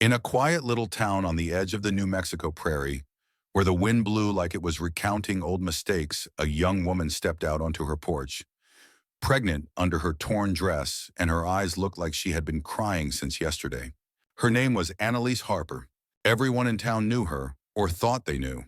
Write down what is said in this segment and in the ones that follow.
In a quiet little town on the edge of the New Mexico prairie, where the wind blew like it was recounting old mistakes, a young woman stepped out onto her porch, pregnant under her torn dress, and her eyes looked like she had been crying since yesterday. Her name was Annalise Harper. Everyone in town knew her, or thought they knew.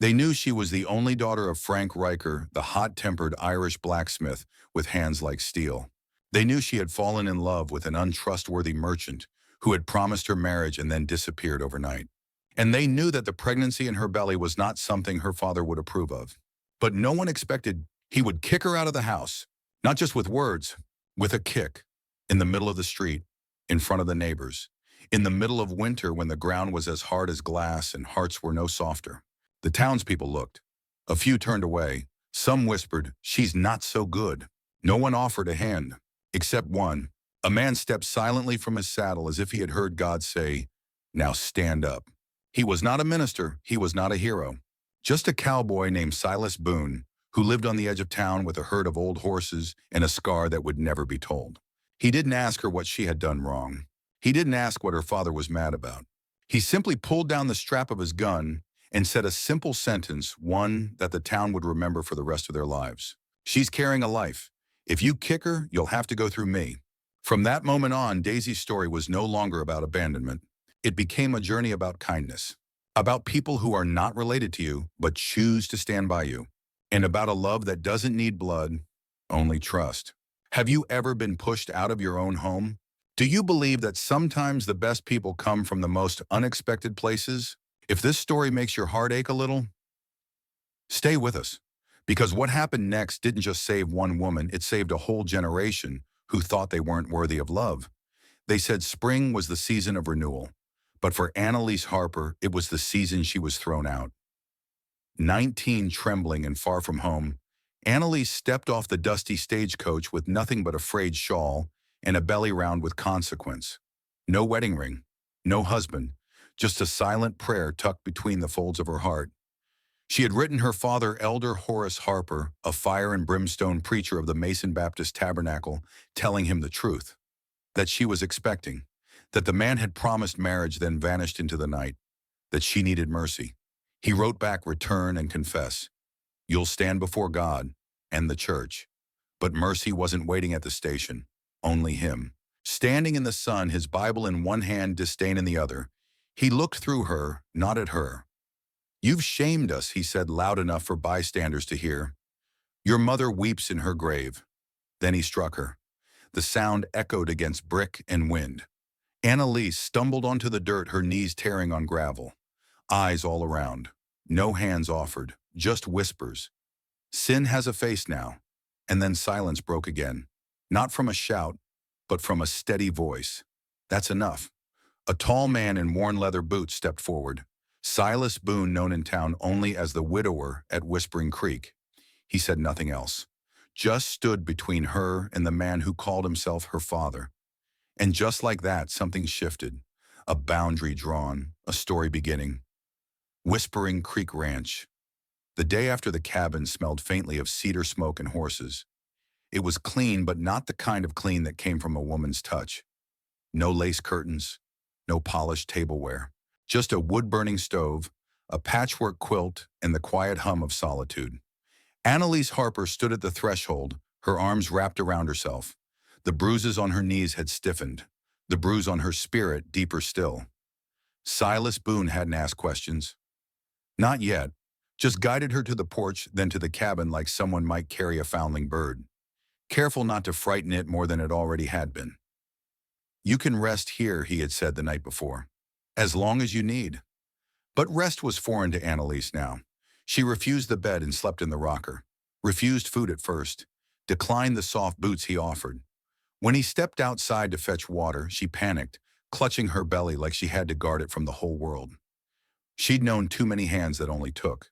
They knew she was the only daughter of Frank Riker, the hot-tempered Irish blacksmith with hands like steel. They knew she had fallen in love with an untrustworthy merchant who had promised her marriage and then disappeared overnight. And they knew that the pregnancy in her belly was not something her father would approve of. But no one expected he would kick her out of the house, not just with words, with a kick, in the middle of the street, in front of the neighbors, in the middle of winter when the ground was as hard as glass and hearts were no softer. The townspeople looked. A few turned away. Some whispered, "She's not so good." No one offered a hand, except one. A man stepped silently from his saddle as if he had heard God say, "Now stand up." He was not a minister, he was not a hero. Just a cowboy named Silas Boone, who lived on the edge of town with a herd of old horses and a scar that would never be told. He didn't ask her what she had done wrong. He didn't ask what her father was mad about. He simply pulled down the strap of his gun and said a simple sentence, one that the town would remember for the rest of their lives. "She's carrying a life. If you kick her, you'll have to go through me." From that moment on, Daisy's story was no longer about abandonment. It became a journey about kindness, about people who are not related to you, but choose to stand by you, and about a love that doesn't need blood, only trust. Have you ever been pushed out of your own home? Do you believe that sometimes the best people come from the most unexpected places? If this story makes your heart ache a little, stay with us, because what happened next didn't just save one woman, it saved a whole generation who thought they weren't worthy of love. They said spring was the season of renewal, but for Annalise Harper, it was the season she was thrown out. 19, trembling and far from home, Annalise stepped off the dusty stagecoach with nothing but a frayed shawl and a belly round with consequence. No wedding ring, no husband, just a silent prayer tucked between the folds of her heart. She had written her father, Elder Horace Harper, a fire and brimstone preacher of the Mason Baptist Tabernacle, telling him the truth, that she was expecting, that the man had promised marriage then vanished into the night, that she needed mercy. He wrote back, "Return and confess. You'll stand before God and the church." But mercy wasn't waiting at the station, only him. Standing in the sun, his Bible in one hand, disdain in the other, he looked through her, not at her. "You've shamed us," he said loud enough for bystanders to hear. "Your mother weeps in her grave." Then he struck her. The sound echoed against brick and wind. Annalise stumbled onto the dirt, her knees tearing on gravel. Eyes all around. No hands offered, just whispers. Sin has a face now. And then silence broke again. Not from a shout, but from a steady voice. "That's enough." A tall man in worn leather boots stepped forward. Silas Boone, known in town only as the widower at Whispering Creek. He said nothing else, just stood between her and the man who called himself her father. And just like that, something shifted, a boundary drawn, a story beginning. Whispering Creek Ranch. The day after, the cabin smelled faintly of cedar smoke and horses. It was clean, but not the kind of clean that came from a woman's touch. No lace curtains, no polished tableware. Just a wood-burning stove, a patchwork quilt, and the quiet hum of solitude. Annalise Harper stood at the threshold, her arms wrapped around herself. The bruises on her knees had stiffened, the bruise on her spirit deeper still. Silas Boone hadn't asked questions. Not yet, just guided her to the porch, then to the cabin like someone might carry a foundling bird, careful not to frighten it more than it already had been. "You can rest here," he had said the night before. "As long as you need." But rest was foreign to Annalise now. She refused the bed and slept in the rocker, refused food at first, declined the soft boots he offered. When he stepped outside to fetch water, she panicked, clutching her belly like she had to guard it from the whole world. She'd known too many hands that only took.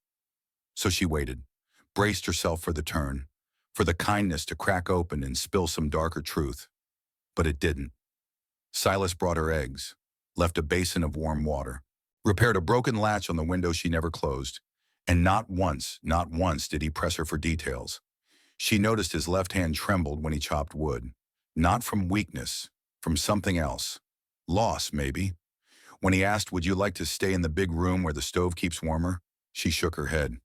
So she waited, braced herself for the turn, for the kindness to crack open and spill some darker truth. But it didn't. Silas brought her eggs, left a basin of warm water, repaired a broken latch on the window she never closed, and not once did he press her for details. She noticed his left hand trembled when he chopped wood, not from weakness, from something else. Loss, maybe. When he asked, "Would you like to stay in the big room where the stove keeps warmer?" she shook her head.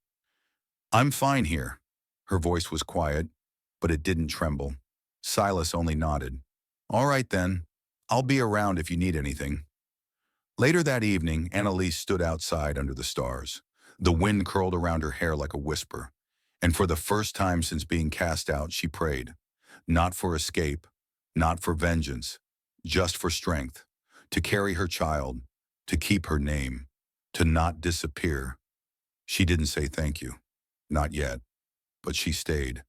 "I'm fine here." Her voice was quiet, but it didn't tremble. Silas only nodded. "All right then. I'll be around if you need anything." Later that evening, Annalise stood outside under the stars. The wind curled around her hair like a whisper, and for the first time since being cast out, she prayed. Not for escape, not for vengeance, just for strength, to carry her child, to keep her name, to not disappear. She didn't say thank you, not yet, but she stayed,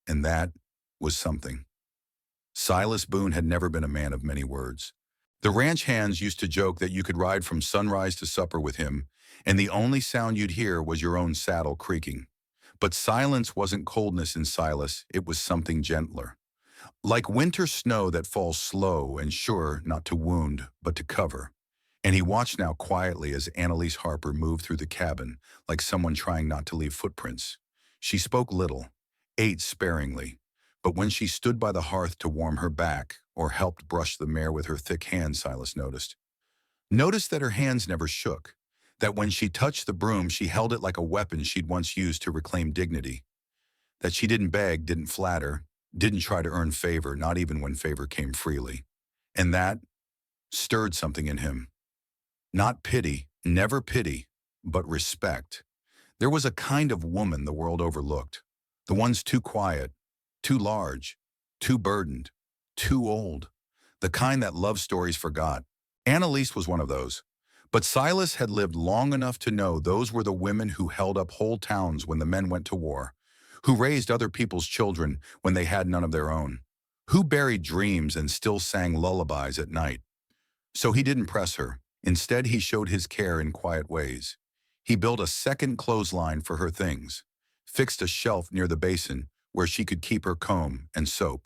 and that was something. Silas Boone had never been a man of many words. The ranch hands used to joke that you could ride from sunrise to supper with him, and the only sound you'd hear was your own saddle creaking. But silence wasn't coldness in Silas, it was something gentler. Like winter snow that falls slow and sure not to wound, but to cover. And he watched now quietly as Annalise Harper moved through the cabin, like someone trying not to leave footprints. She spoke little, ate sparingly, but when she stood by the hearth to warm her back, or helped brush the mare with her thick hands, Silas noticed. Noticed that her hands never shook, that when she touched the broom, she held it like a weapon she'd once used to reclaim dignity, that she didn't beg, didn't flatter, didn't try to earn favor, not even when favor came freely. And that stirred something in him. Not pity, never pity, but respect. There was a kind of woman the world overlooked, the ones too quiet, too large, too burdened, too old, the kind that love stories forgot. Annalise was one of those. But Silas had lived long enough to know those were the women who held up whole towns when the men went to war, who raised other people's children when they had none of their own, who buried dreams and still sang lullabies at night. So he didn't press her. Instead, he showed his care in quiet ways. He built a second clothesline for her things, fixed a shelf near the basin where she could keep her comb and soap,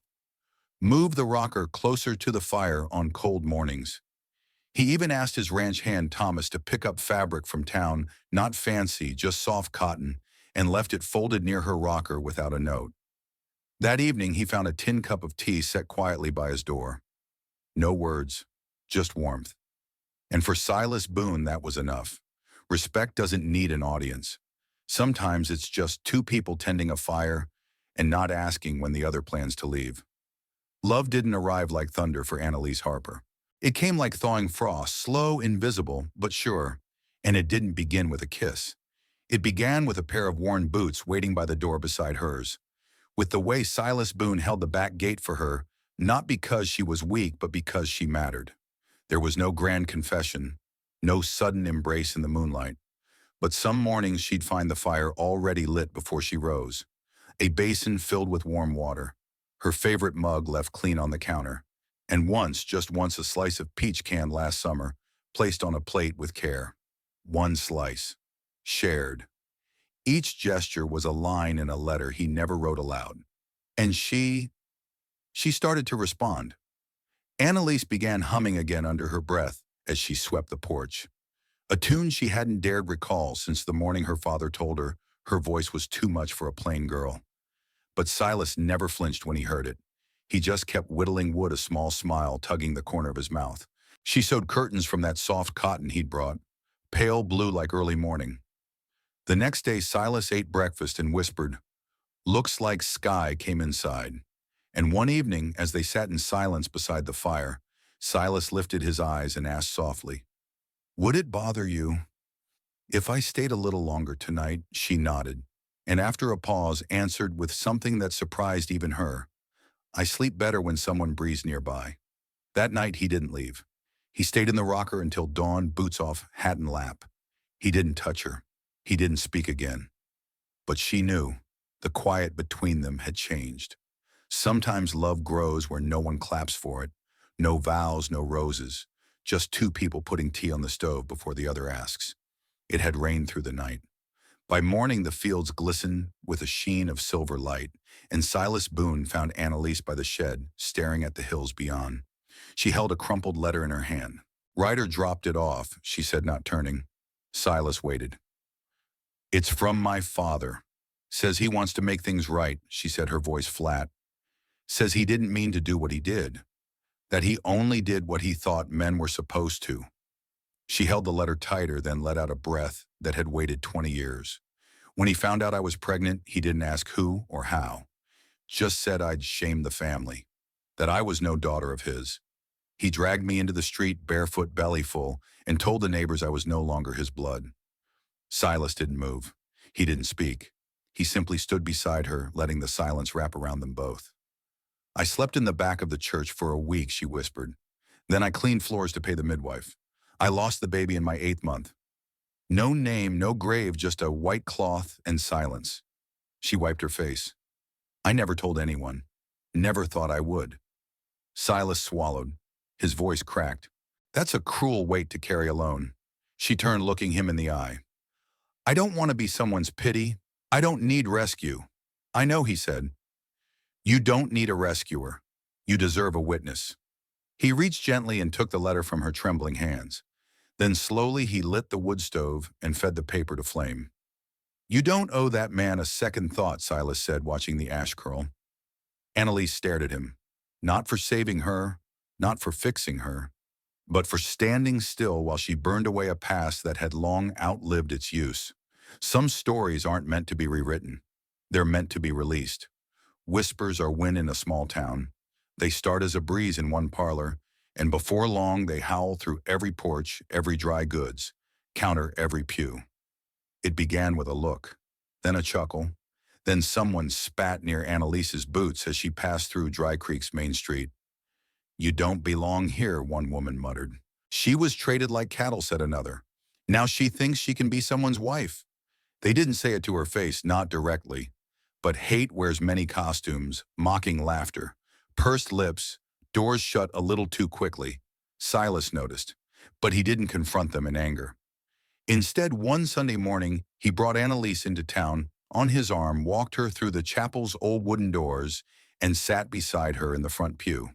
moved the rocker closer to the fire on cold mornings. He even asked his ranch hand Thomas to pick up fabric from town, not fancy, just soft cotton, and left it folded near her rocker without a note. That evening, he found a tin cup of tea set quietly by his door. No words, just warmth. And for Silas Boone, that was enough. Respect doesn't need an audience. Sometimes it's just two people tending a fire and not asking when the other plans to leave. Love didn't arrive like thunder for Annalise Harper. It came like thawing frost, slow, invisible, but sure, and it didn't begin with a kiss. It began with a pair of worn boots waiting by the door beside hers, with the way Silas Boone held the back gate for her, not because she was weak, but because she mattered. There was no grand confession, no sudden embrace in the moonlight, but some mornings she'd find the fire already lit before she rose, a basin filled with warm water, her favorite mug left clean on the counter, and once, just once, a slice of peach canned last summer, placed on a plate with care. One slice. Shared. Each gesture was a line in a letter he never wrote aloud. And she started to respond. Annalise began humming again under her breath as she swept the porch, a tune she hadn't dared recall since the morning her father told her voice was too much for a plain girl. But Silas never flinched when he heard it. He just kept whittling wood, a small smile tugging the corner of his mouth. She sewed curtains from that soft cotton he'd brought, pale blue like early morning. The next day, Silas ate breakfast and whispered, "Looks like Sky came inside." And one evening, as they sat in silence beside the fire, Silas lifted his eyes and asked softly, "Would it bother you if I stayed a little longer tonight?" She nodded, and after a pause answered with something that surprised even her, "I sleep better when someone breathes nearby." That night he didn't leave. He stayed in the rocker until dawn, boots off, hat in lap. He didn't touch her. He didn't speak again. But she knew. The quiet between them had changed. Sometimes love grows where no one claps for it. No vows, no roses. Just two people putting tea on the stove before the other asks. It had rained through the night. By morning, the fields glistened with a sheen of silver light, and Silas Boone found Annalise by the shed, staring at the hills beyond. She held a crumpled letter in her hand. "Ryder dropped it off," she said, not turning. Silas waited. "It's from my father. Says he wants to make things right," she said, her voice flat. "Says he didn't mean to do what he did. That he only did what he thought men were supposed to." She held the letter tighter, then let out a breath that had waited 20 years. When he found out I was pregnant, he didn't ask who or how, just said I'd shamed the family, that I was no daughter of his. He dragged me into the street barefoot, belly full, and told the neighbors I was no longer his blood. Silas didn't move. He didn't speak. He simply stood beside her, letting the silence wrap around them both. I slept in the back of the church for a week, she whispered. Then I cleaned floors to pay the midwife. I lost the baby in my 8th month. No name, no grave, just a white cloth and silence. She wiped her face. I never told anyone. Never thought I would. Silas swallowed. His voice cracked. That's a cruel weight to carry alone. She turned, looking him in the eye. I don't want to be someone's pity. I don't need rescue. I know, he said. You don't need a rescuer. You deserve a witness. He reached gently and took the letter from her trembling hands. Then slowly he lit the wood stove and fed the paper to flame. You don't owe that man a second thought, Silas said, watching the ash curl. Annalise stared at him, not for saving her, not for fixing her, but for standing still while she burned away a past that had long outlived its use. Some stories aren't meant to be rewritten. They're meant to be released. Whispers are wind in a small town. They start as a breeze in one parlor, and before long they howl through every porch, every dry goods, counter every pew. It began with a look, then a chuckle, then someone spat near Annalise's boots as she passed through Dry Creek's main street. You don't belong here, one woman muttered. She was traded like cattle, said another. Now she thinks she can be someone's wife. They didn't say it to her face, not directly. But hate wears many costumes, mocking laughter, pursed lips, doors shut a little too quickly. Silas noticed, but he didn't confront them in anger. Instead, one Sunday morning, he brought Annalise into town, on his arm, walked her through the chapel's old wooden doors, and sat beside her in the front pew.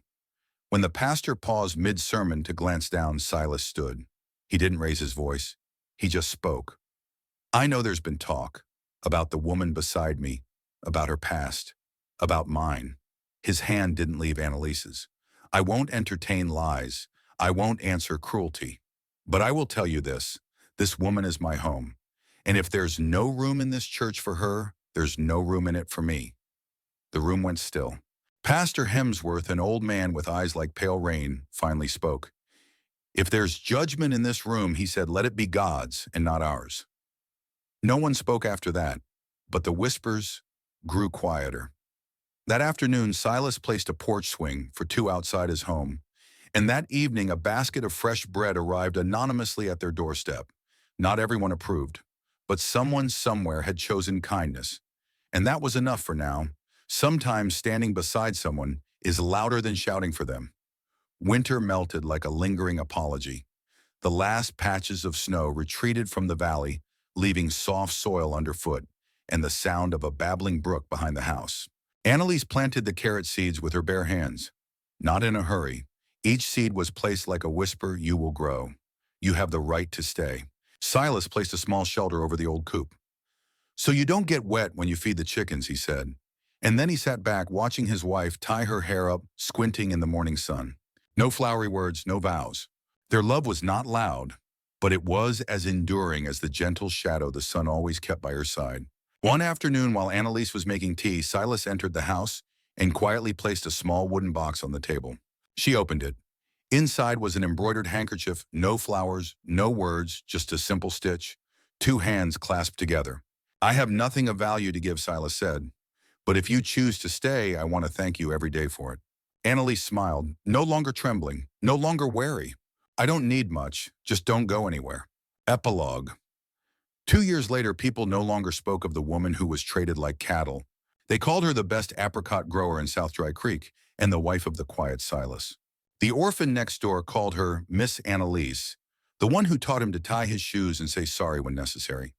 When the pastor paused mid-sermon to glance down, Silas stood. He didn't raise his voice. He just spoke. I know there's been talk about the woman beside me, about her past, about mine. His hand didn't leave Annalise's. I won't entertain lies. I won't answer cruelty. But I will tell you this woman is my home. And if there's no room in this church for her, there's no room in it for me. The room went still. Pastor Hemsworth, an old man with eyes like pale rain, finally spoke. If there's judgment in this room, he said, let it be God's and not ours. No one spoke after that, but the whispers grew quieter. That afternoon, Silas placed a porch swing for two outside his home, and that evening a basket of fresh bread arrived anonymously at their doorstep. Not everyone approved, but someone somewhere had chosen kindness, and that was enough for now. Sometimes standing beside someone is louder than shouting for them. Winter melted like a lingering apology. The last patches of snow retreated from the valley, leaving soft soil underfoot and the sound of a babbling brook behind the house. Annalise planted the carrot seeds with her bare hands. Not in a hurry. Each seed was placed like a whisper, you will grow. You have the right to stay. Silas placed a small shelter over the old coop. So you don't get wet when you feed the chickens, he said. And then he sat back, watching his wife tie her hair up, squinting in the morning sun. No flowery words, no vows. Their love was not loud, but it was as enduring as the gentle shadow the sun always kept by her side. One afternoon, while Annalise was making tea, Silas entered the house and quietly placed a small wooden box on the table. She opened it. Inside was an embroidered handkerchief, no flowers, no words, just a simple stitch, two hands clasped together. I have nothing of value to give, Silas said, but if you choose to stay, I want to thank you every day for it. Annalise smiled, no longer trembling, no longer wary. I don't need much, just don't go anywhere. Epilogue. 2 years later, people no longer spoke of the woman who was traded like cattle. They called her the best apricot grower in South Dry Creek and the wife of the quiet Silas. The orphan next door called her Miss Annalise, the one who taught him to tie his shoes and say sorry when necessary.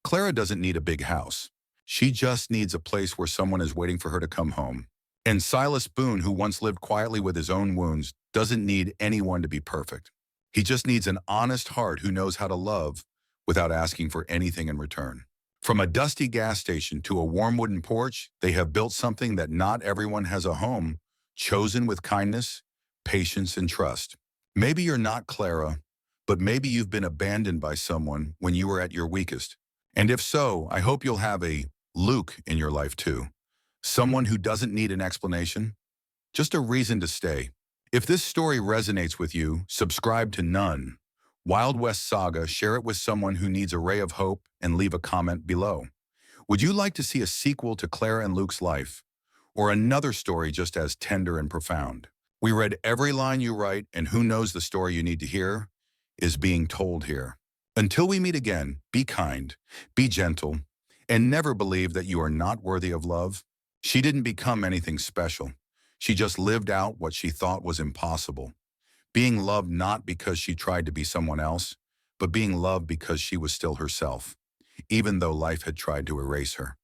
Clara doesn't need a big house. She just needs a place where someone is waiting for her to come home. And Silas Boone, who once lived quietly with his own wounds, doesn't need anyone to be perfect. He just needs an honest heart who knows how to love without asking for anything in return. From a dusty gas station to a warm wooden porch, they have built something that not everyone has: a home, chosen with kindness, patience, and trust. Maybe you're not Clara, but maybe you've been abandoned by someone when you were at your weakest. And if so, I hope you'll have a Luke in your life too. Someone who doesn't need an explanation, just a reason to stay. If this story resonates with you, subscribe to None. Wild West Saga, share it with someone who needs a ray of hope, and leave a comment below. Would you like to see a sequel to Claire and Luke's life? Or another story just as tender and profound? We read every line you write, and who knows the story you need to hear is being told here. Until we meet again, be kind, be gentle, and never believe that you are not worthy of love. She didn't become anything special. She just lived out what she thought was impossible. Being loved not because she tried to be someone else, but being loved because she was still herself, even though life had tried to erase her.